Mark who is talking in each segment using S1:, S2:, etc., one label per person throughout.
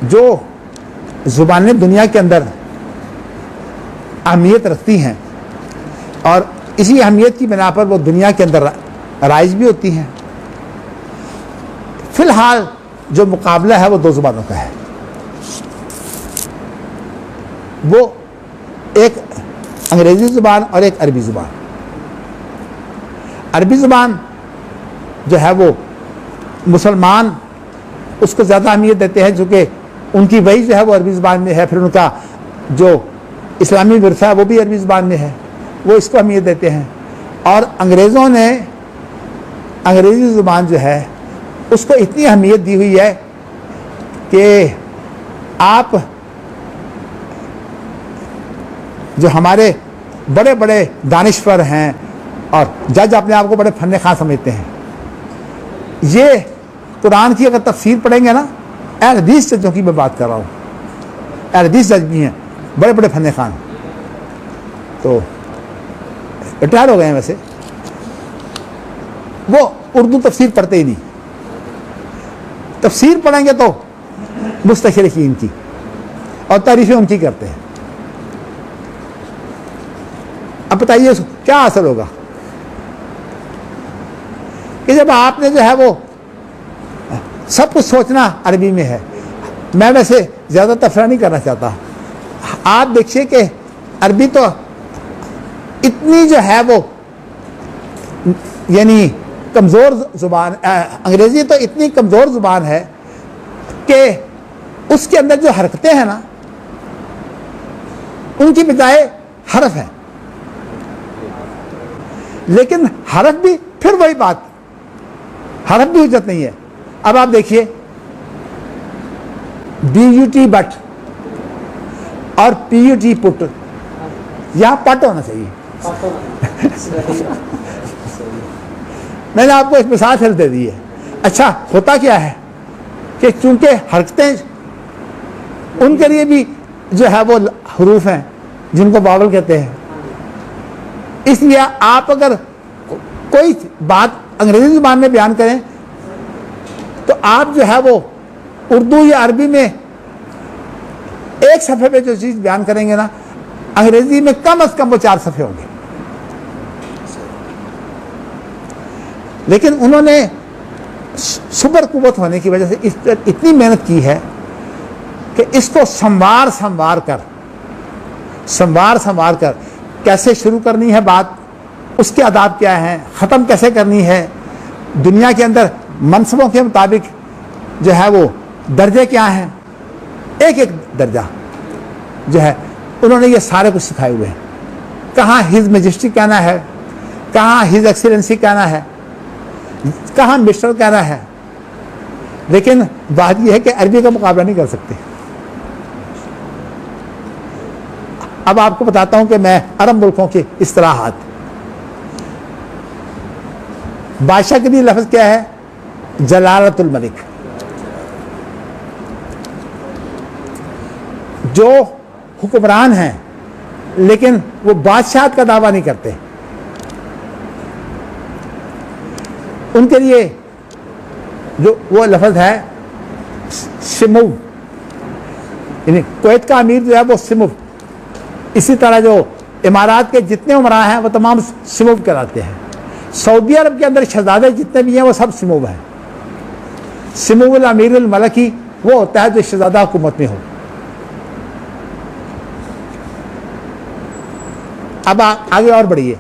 S1: जो ज़ुबानें दुनिया के अंदर अहमियत रखती हैं और इसी अहमियत की बिना पर वो दुनिया के अंदर राइज भी होती हैं। फिलहाल जो मुकाबला है वो दो ज़ुबानों का है। वो एक अंग्रेज़ी ज़ुबान और एक अरबी ज़ुबान। अरबी ज़ुबान जो है वो मुसलमान उसको ज़्यादा अहमियत देते हैं, चूँकि उनकी वही जो है वो अरबी ज़ुबान में है, फिर उनका जो इस्लामी विरसा है वो भी अरबी ज़ुबान में है, वो इसको अहमियत देते हैं। और अंग्रेज़ों ने अंग्रेज़ी ज़ुबान जो है उसको इतनी अहमियत दी हुई है कि आप जो हमारे बड़े बड़े दानिश्वर हैं और जज अपने आप को बड़े फन्ने खां समझते हैं, ये कुरान की अगर तफसीर पढ़ेंगे ना, अहले हदीस जजों की मैं बात कर रहा हूँ, अहले हदीस जज भी हैं बड़े बड़े फन्ने खान, तो रिटायर हो गए हैं वैसे, वो उर्दू तफसीर पढ़ते ही नहीं। तफसीर पढ़ेंगे तो मुस्तशरिकीन की और तारीफ़ें उनकी करते हैं। अब बताइए क्या असर होगा कि जब आपने जो है वो सब कुछ सोचना अरबी में है। मैं वैसे ज़्यादा तफरा नहीं करना चाहता। आप देखिए कि अरबी तो इतनी जो है वो यानी कमज़ोर ज़ुबान, अंग्रेज़ी तो इतनी कमज़ोर ज़ुबान है कि उसके अंदर जो हरकतें हैं ना उनकी बजाय हरफ है, लेकिन हरफ भी फिर वही बात, हरफ भी हुज्जत नहीं है। अब आप देखिए BUT बट और PUT पुट, यहां पट होना चाहिए। मैंने आपको एक मिसाल फिर दे दी है। अच्छा, होता क्या है कि चूंकि हरकतें उनके लिए भी जो है वो हरूफ हैं जिनको वावल कहते हैं, इसलिए आप अगर कोई बात अंग्रेजी ज़ुबान में बयान करें तो आप जो है वो उर्दू या अरबी में एक सफ़े पे जो चीज़ बयान करेंगे ना, अंग्रेजी में कम से कम वो 4 सफ़े होंगे। लेकिन उन्होंने सुपर कुव्वत होने की वजह से इस पर इतनी मेहनत की है कि इसको संवार कर कैसे शुरू करनी है बात, उसके आदाब क्या हैं, ख़त्म कैसे करनी है, दुनिया के अंदर मनसबों के मुताबिक जो है वो दर्जे क्या हैं, एक एक दर्जा जो है उन्होंने ये सारे कुछ सिखाए हुए हैं। कहाँ हिज मेजेस्टी कहना है, कहाँ हिज एक्सीलेंसी कहना है, कहाँ मिस्टर कहना है। लेकिन बात यह है कि अरबी का मुकाबला नहीं कर सकते। अब आपको बताता हूं कि मैं अरब मुल्कों की इस्तिलाहात, बादशाह के लिए लफ्ज़ क्या है, जलालतुल मलिक। जो हुक्मरान हैं लेकिन वो बादशाह का दावा नहीं करते, उनके लिए जो वो लफ्ज़ है सिमुव, यानी कुवैत का अमीर जो है वो सिमुव। इसी तरह जो इमारात के जितने उमरा हैं वो तमाम सिमुव कहलाते हैं। सऊदी अरब के अंदर शहजादे जितने भी हैं वो सब सिमुव हैं। सिमुवुल अमीरुल मलकी वो होता है जो शहजादा हुकूमत में हो। अब आगे और बढ़िए,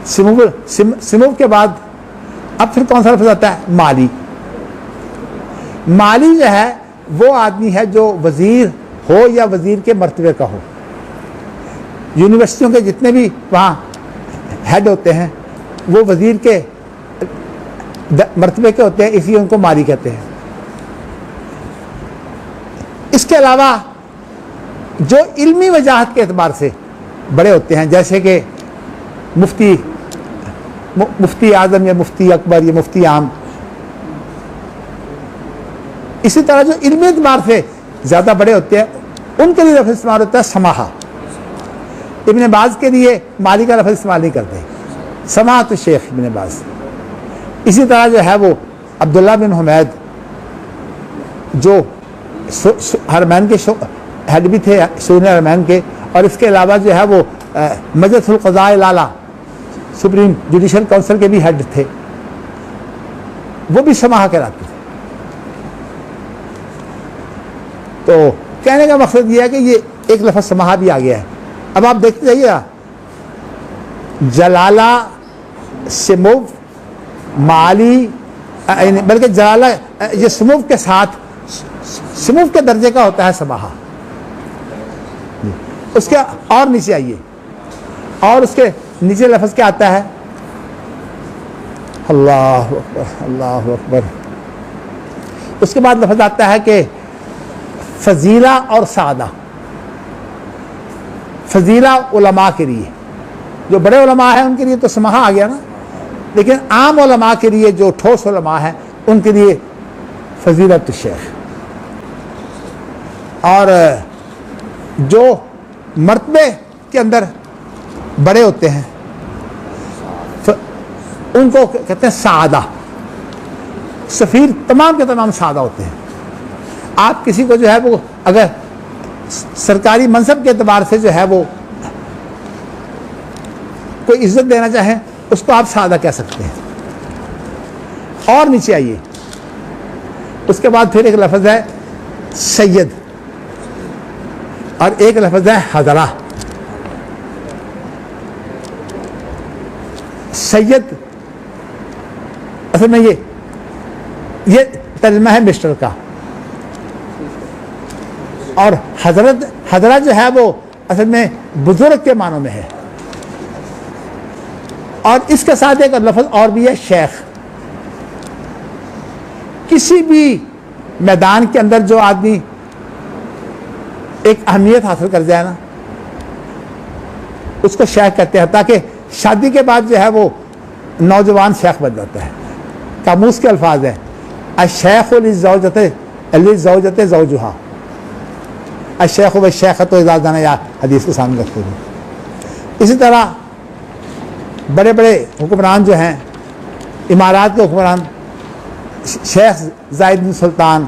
S1: सिमुव के बाद अब फिर कौन सा लफ्ज़ आता है, माली। माली जो है वो आदमी है जो वज़ीर हो या वज़ीर के मर्तबे का हो। यूनिवर्सिटियों के जितने भी वहाँ हेड होते हैं वो वज़ीर के मर्तबे के होते हैं, इसलिए उनको माली कहते हैं। इसके अलावा जो इल्मी वजाहत के एतबार से बड़े होते हैं, जैसे कि मुफ्ती आज़म या मुफ्ती अकबर या मुफ्ती आम, इसी तरह जो इल्मी एतबार से ज़्यादा बड़े होते हैं उनके लिए लफ्ज़ इस्तेमाल होता है समाहा। इब्न बाज के लिए माली का लफ्ज़ इस्तेमाल नहीं करते, समाअत शेख इब्न बाज। इसी तरह जो है वो अब्दुल्ला बिन हुमैद जो हरमैन के हेड भी थे, सुन्नी हरमैन के, और इसके अलावा जो है वो मजलिसुल क़ज़ा आला, सुप्रीम जुडिशल काउंसिल के भी हेड थे, वो भी समाह कराते थे। तो कहने का मकसद ये है कि ये एक लफ्ज़ समाह भी आ गया है। अब आप देखते जाइएगा, जलाला सिमुव माली, बल्कि जलाला ये सिमुव के साथ, सिमुव के दर्जे का होता है समाह। उसके और नीचे आइए, और उसके नीचे लफ्ज़ क्या आता है? अल्लाह अकबर, अल्लाह अकबर। उसके बाद लफ्ज़ आता है कि फजीला और सादा। फजीला उलमा के लिए, जो बड़े उलमा हैं उनके लिए तो समाह आ गया ना, लेकिन आम उलमा के लिए, जो ठोस उलमा हैं, उनके लिए फजीलत शेख। और जो मर्तबे के अंदर बड़े होते हैं उनको कहते हैं सादा। सफ़ीर तमाम के तमाम सादा होते हैं। आप किसी को जो है वो अगर सरकारी मनसब के एतबार से जो है वो कोई इज्जत देना चाहें, उसको आप सादा कह सकते हैं। और नीचे आइए, उसके बाद फिर एक लफ्ज़ है सैयद, और एक लफ्ज़ है हज़रा। सैयद असल में ये तर्जुमा है मिस्टर का, और हजरत, हजरा जो है वो असल में बुजुर्ग के मानों में है। और इसके साथ एक लफ्ज़ और भी है शेख। किसी भी मैदान के अंदर जो आदमी एक अहमियत हासिल कर जाए ना, उसको शेख कहते हैं। ताकि शादी के बाद जो है वो नौजवान शेख बन जाता है। कामूस के अल्फाज है, अशैख़ु लिज़ौजते ज़ौजुहा, अशैख़ु वश्शैख़तु इज़ा ज़नया, हदीस के सामने रखते हुए। इसी तरह बड़े बड़े हुक्मरान जो हैं, इमारात के हुक्मरान, शेख ज़ायद बिन सुल्तान,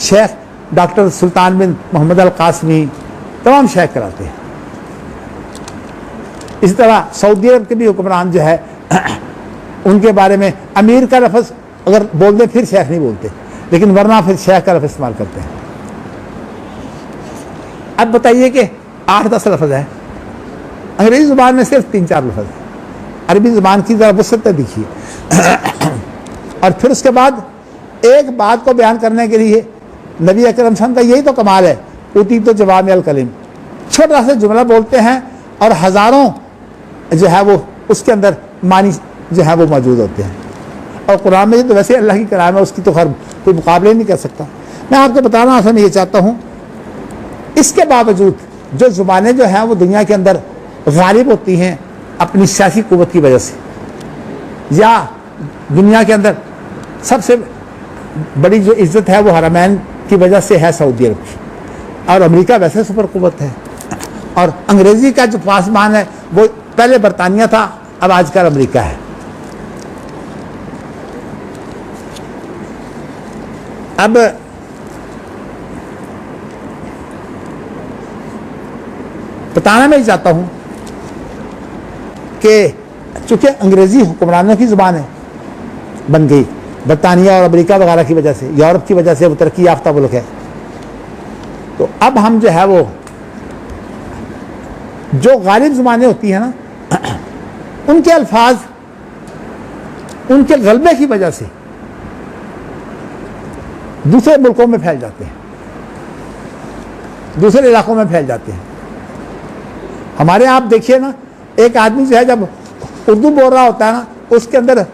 S1: शेख डॉक्टर सुल्तान बिन मोहम्मद अल कासमी, तमाम शेख कराते हैं। इसी तरह सऊदी अरब के भी हुक्मरान जो है उनके बारे में अमीर का लफ्ज़ अगर बोल दें फिर शेख नहीं बोलते, लेकिन वरना फिर शेख का लफ्ज़ इस्तेमाल करते हैं। अब बताइए कि 8-10 लफ्ज़ है, अंग्रेज़ी ज़ुबान में सिर्फ 3-4 लफ्ज़ है। अरबी ज़ुबान की ज़रा वसअत देखिए। और फिर उसके बाद एक बात को बयान करने के लिए नबी अकरम सल्लल्लाहु अलैहि वसल्लम का यही तो कमाल है, उती तो जवामिअल कलिम, छोटा सा जुमला बोलते हैं और हज़ारों जो है वो उसके अंदर मानी जो है वो मौजूद होते हैं। और कुरान में तो वैसे अल्लाह की कलाम है, उसकी तो खैर कोई मुकाबले नहीं कर सकता। मैं आपको बताना असल में ये चाहता हूँ, इसके बावजूद जो ज़ुबानें जो हैं वो दुनिया के अंदर गालिब होती हैं अपनी सियासी क़ुव्वत की वजह से, या दुनिया के अंदर सबसे बड़ी जो इज़्ज़त है वो हरमैन की वजह से है सऊदी अरब की, और अमेरिका वैसे सुपर क़ुव्वत है। और अंग्रेज़ी का जो पासमान है वो पहले बरतानिया था, अब आजकल अमेरिका है। अब बताना मैं चाहता हूं कि चूंकि अंग्रेज़ी हुक्मरानों की ज़ुबान है, बन गई बरतानिया और अमेरिका वगैरह की वजह से, यूरोप की वजह से, वो तरक्की याफ्ता मुल्क है। तो अब हम जो है वो जो गालिब ज़ुबानें होती हैं ना, उनके अल्फाज उनके गलबे की वजह से दूसरे मुल्कों में फैल जाते हैं, दूसरे इलाकों में फैल जाते हैं। हमारे आप देखिए ना, एक आदमी जो है जब उर्दू बोल रहा होता है ना, उसके अंदर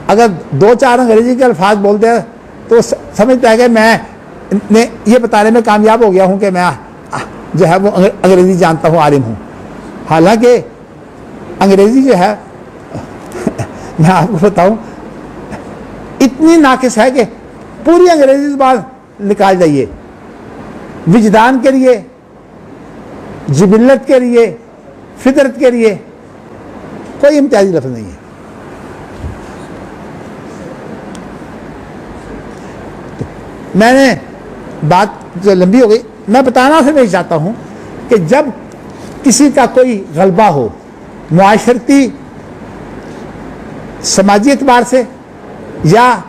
S1: अगर 2-4 अंग्रेज़ी के अल्फाज बोलते हैं तो समझता है कि मैं ये बताने में कामयाब हो गया हूँ कि मैं जो है वो अंग्रेज़ी जानता हूँ, आलिम हूँ। हालांकि अंग्रेज़ी जो है मैं आपको बताऊँ इतनी नाकिस है कि पूरी अंग्रेज़ी ज़ुबान निकाल जाइए, विजदान के लिए, जिबिल्लत के लिए, फितरत के लिए कोई इम्तियाजी लफ्ज़ नहीं है। मैंने बात जो लंबी हो गई, मैं बताना से नहीं चाहता हूँ कि जब किसी का कोई गलबा हो मुआशरती समाजी एतबार से या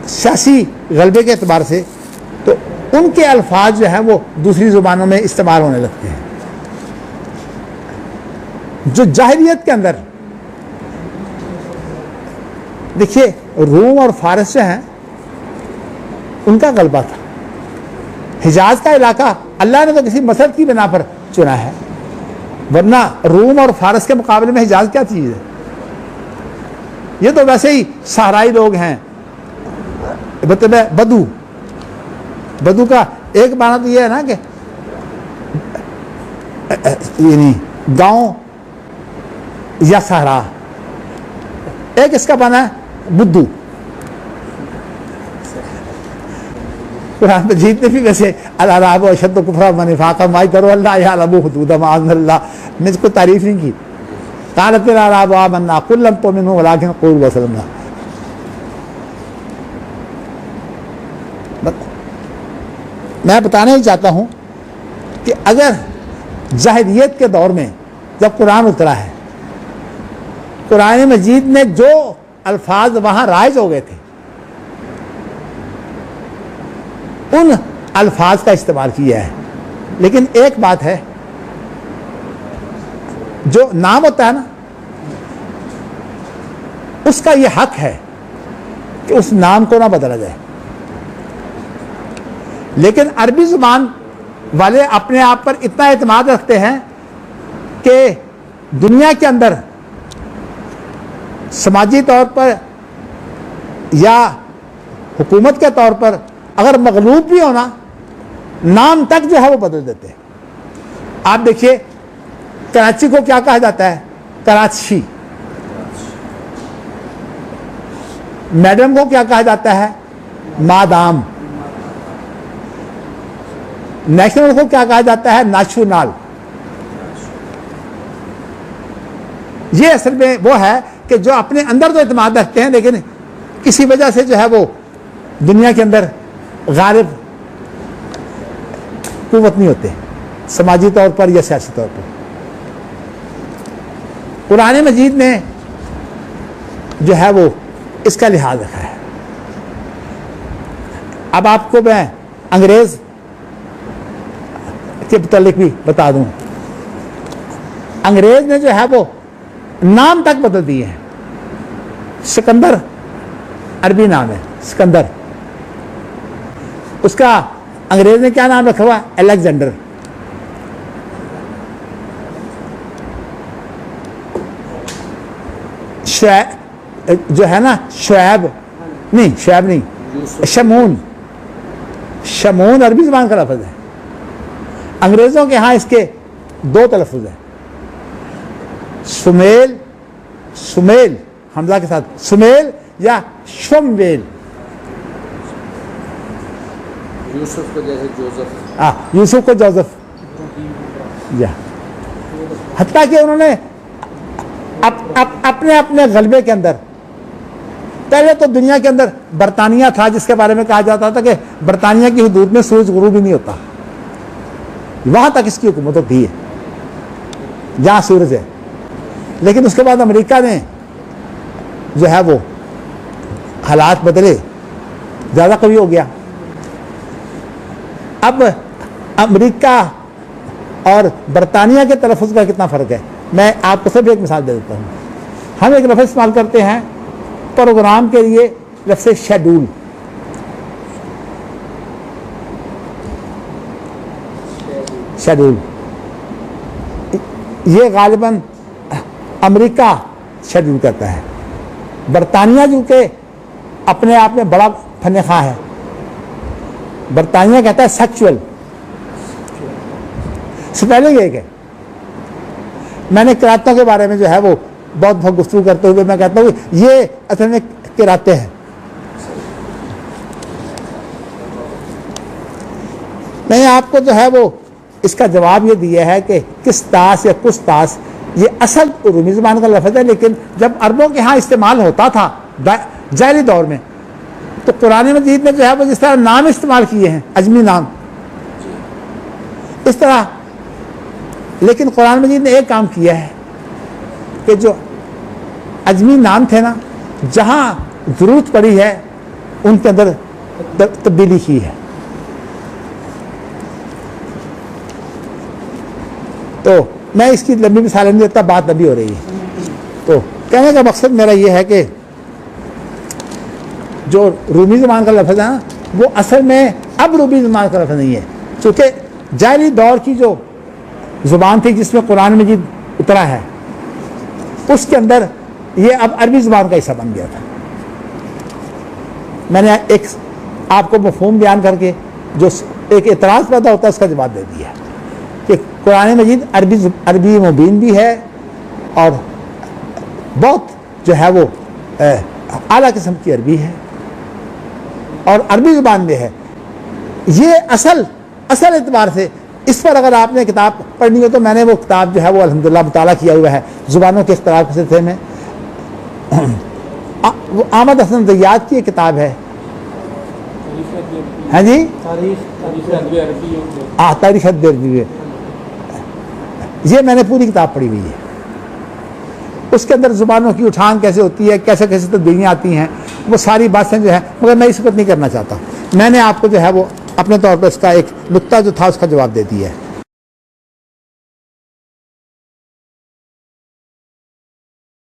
S1: सियासी गलबे के एतबार से, तो उनके अल्फाज जो हैं वो दूसरी ज़ुबानों में इस्तेमाल होने लगते हैं। जो जाहिलियत के अंदर देखिए रूम और फारस जो हैं उनका गलबा था। हिजाज का इलाका अल्लाह ने तो किसी मसलब की बिना पर चुना है, वरना रूम और फारस के मुकाबले में हिजाज क्या चीज़ है? ये तो वैसे ही सहराई लोग हैं, बदू। बदू का एक माना तो ये है ना कि यानी गांव या सहरा, एक इसका माना है बुद्धू। कुरान मजीद में भी वैसे अल-अराब व अशद्दु कुफ्रन व निफाक़न मा यदरु यअलमु हुदूद मा अनज़लल्लाह ने इसको तारीफ नहीं की। क़ालतिल अराबु आमन्ना क़ुल लम तु'मिनू वलाकिन क़ूलू असलमना। मैं बताना ही चाहता हूँ कि अगर जाहिलियत के दौर में जब कुरान उतरा है, कुरान मजीद में जो अल्फाज वहाँ राइज हो गए थे उन अल्फाज का इस्तेमाल किया है। लेकिन एक बात है, जो नाम होता है ना, उसका यह हक है कि उस नाम को ना बदला जाए। लेकिन अरबी जुबान वाले अपने आप पर इतना एतमाद रखते हैं कि दुनिया के अंदर समाजी तौर पर या हुकूमत के तौर पर अगर मगलूब भी होना, नाम तक जो है वो बदल देते हैं। आप देखिए कराची को क्या कहा जाता है? कराची। मैडम को क्या कहा जाता है? मादाम। नेशनल को क्या कहा जाता है? नाशुनाल। ये असल में वो है कि जो अपने अंदर तो एतमाद रखते हैं लेकिन किसी वजह से जो है वो दुनिया के अंदर गालिब कुव्वत नहीं होते, समाजी तौर पर या सियासी तौर पर। कुरान मजीद ने जो है वो इसका लिहाज रखा है। अब आपको मैं अंग्रेज के मुतालिक भी बता दूं, अंग्रेज ने जो है वो नाम तक बदल दिए हैं। सिकंदर अरबी नाम है, सिकंदर। उसका अंग्रेज ने क्या नाम रखा हुआ? अलेक्जेंडर। जो है ना शुएब नहीं, शुएब नहीं, शमून। शमून अरबी ज़बान का लफ्ज़ है। अंग्रेज़ों के यहाँ इसके दो तलफ़्फ़ुज़ हैं, सुमेल, सुमेल हमजा के साथ सुमेल या शुमवेल।
S2: यूसुफ को जैसे जोसेफ,
S1: यूसुफ को जोसेफ, या हत्ता कि उन्होंने अपने अपने गलबे के अंदर, पहले तो दुनिया के अंदर बरतानिया था जिसके बारे में कहा जाता था कि बरतानिया की हुदूद में सूरज गुरूब ही नहीं होता, वहां तक इसकी हुकूमत होती है जहां सूरज है। लेकिन उसके बाद अमेरिका ने जो है वो हालात बदले, ज़्यादा कभी हो गया। अब अमेरिका और बरतानिया के तलफ़्फ़ुज़ का कितना फ़र्क है, मैं आपको सिर्फ एक मिसाल दे देता हूँ। हम एक लफ्ज़ इस्तेमाल करते हैं प्रोग्राम के लिए, लफ्ज़ शेड्यूल। शेड्यूल ये गालिबन अमेरिका शेड्यूल करता है। बरतानिया जो कि अपने आप में बड़ा फन्ने-ख़वाह है, बरतानिया कहता है सेक्सुअल। स्पेलिंग एक है। मैंने किरातों के बारे में जो है वो बहुत गुफ्तगू करते हुए मैं कहता हूँ ये असल में किराते हैं। मैंने आपको जो है वो इसका जवाब ये दिया है कि किस तास या कुछ तास ये असल रूमी ज़बान का लफ्ज़ है, लेकिन जब अरबों के यहाँ इस्तेमाल होता था जाहिली दौर में तो कुरान मजीद में जो है वो जिस तरह नाम इस्तेमाल किए हैं, अजमी नाम, इस तरह, लेकिन कुरान मजीद ने एक काम किया है कि जो अजमी नाम थे ना, जहां जरूरत पड़ी है उनके अंदर तब्दीली की है। तो मैं इसकी लंबी मिसाल नहीं देता, बात लंबी हो रही है। तो कहने का मकसद मेरा यह है कि जो रूमी ज़बान का लफ्ज़ है ना, वो असल में अब रूमी ज़बान का लफ्ज़ नहीं है, क्योंकि जाहिली दौर की जो ज़ुबान थी जिसमें कुरान मजीद उतरा है, उसके अंदर ये अब अरबी ज़ुबान का हिस्सा बन गया था। मैंने एक आपको मफ़हूम बयान करके जो एक एतराज़ पैदा होता है उसका जवाब दे दिया कि कुरान मजीद अरबी मुबीन भी है और बहुत जो है वो आला किस्म की अरबी है और अरबी ज़ुबान में है। ये असल एतबार से इस पर अगर आपने किताब पढ़नी हो तो मैंने वो किताब जो है वो अल्हम्दुलिल्लाह मुताला किया हुआ है, ज़ुबानों के इख्तिलाफ के सिलसिले में। वो आमद हसन ज़य्याद की एक किताब है, हाँ जी, तारीख़ अरबी, ये मैंने पूरी किताब पढ़ी हुई है। उसके अंदर ज़ुबानों की उठान कैसे होती है, कैसे कैसे तब्दीलियाँ आती हैं, वो सारी बातें जो है, मगर मैं इस वक्त नहीं करना चाहता। मैंने आपको जो है वो अपने तौर पर इसका एक नुक्ता जो था उसका जवाब दे दिया है।